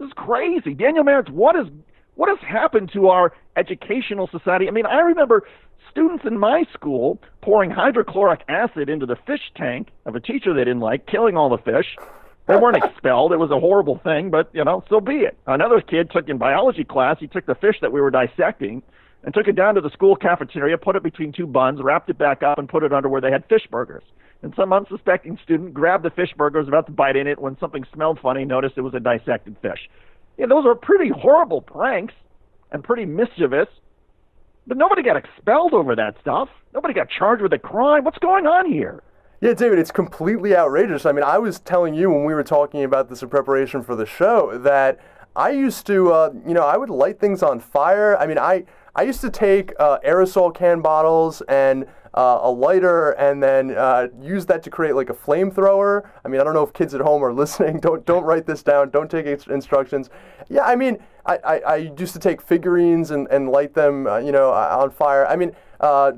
This is crazy. Daniel Marritz, what has happened to our educational society? I mean, I remember students in my school pouring hydrochloric acid into the fish tank of a teacher they didn't like, killing all the fish. They weren't expelled. It was a horrible thing, but, so be it. Another kid took in biology class, he took the fish that we were dissecting and took it down to the school cafeteria, put it between two buns, wrapped it back up, and put it under where they had fish burgers. And some unsuspecting student grabbed the fish burger, was about to bite in it when something smelled funny, noticed it was a dissected fish. Yeah, those are pretty horrible pranks and pretty mischievous. But nobody got expelled over that stuff. Nobody got charged with a crime. What's going on here? Yeah, David, it's completely outrageous. I mean, I was telling you when we were talking about this in preparation for the show that I used to, I would light things on fire. I mean, I used to take aerosol can bottles and a lighter and then use that to create like a flamethrower. I mean, I don't know if kids at home are listening. Don't write this down. Don't take instructions. Yeah, I mean, I used to take figurines and light them, on fire. I mean,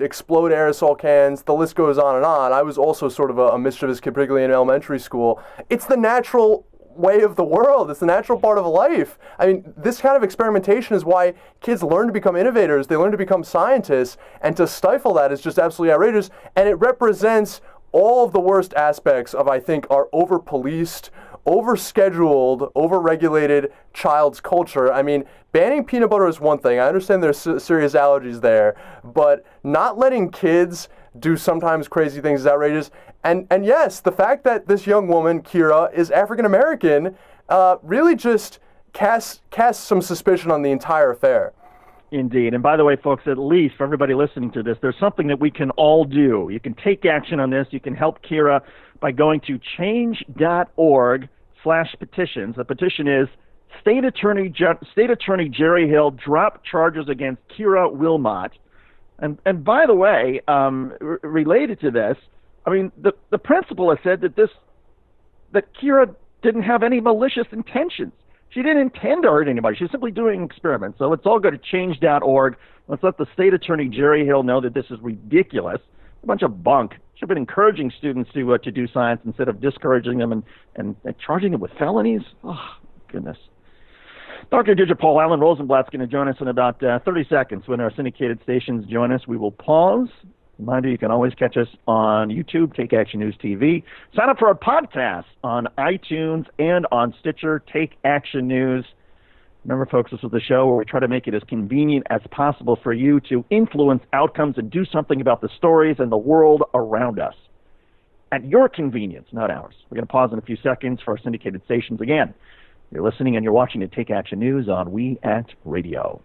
explode aerosol cans. The list goes on and on. I was also sort of a mischievous kid, particularly in elementary school. It's the natural way of the world. It's the natural part of life. I mean, this kind of experimentation is why kids learn to become innovators. They learn to become scientists, and to stifle that is just absolutely outrageous. And it represents all of the worst aspects of, I think, our over-policed, over-scheduled, over-regulated child's culture. I mean, banning peanut butter is one thing. I understand there's serious allergies there, but not letting kids do sometimes crazy things is outrageous. And yes, the fact that this young woman, Kira, is African-American really just casts some suspicion on the entire affair. Indeed. And by the way, folks, at least for everybody listening to this, there's something that we can all do. You can take action on this. You can help Kira by going to change.org/petitions. The petition is State Attorney Jerry Hill drop charges against Kira Wilmot. And by the way, related to this, I mean, the principal has said that Kira didn't have any malicious intentions. She didn't intend to hurt anybody. She's simply doing experiments. So let's all go to change.org. Let's let the state attorney, Jerry Hill, know that this is ridiculous. A bunch of bunk. Should have been encouraging students to do science instead of discouraging them and charging them with felonies. Oh, goodness. Dr. Deirdre Paul, Alan Rosenblatt's going to join us in about 30 seconds. When our syndicated stations join us, we will pause. Reminder, you can always catch us on YouTube, Take Action News TV. Sign up for our podcast on iTunes and on Stitcher, Take Action News. Remember, folks, this is the show where we try to make it as convenient as possible for you to influence outcomes and do something about the stories and the world around us. At your convenience, not ours. We're going to pause in a few seconds for our syndicated stations again. You're listening and you're watching to Take Action News on We at Radio.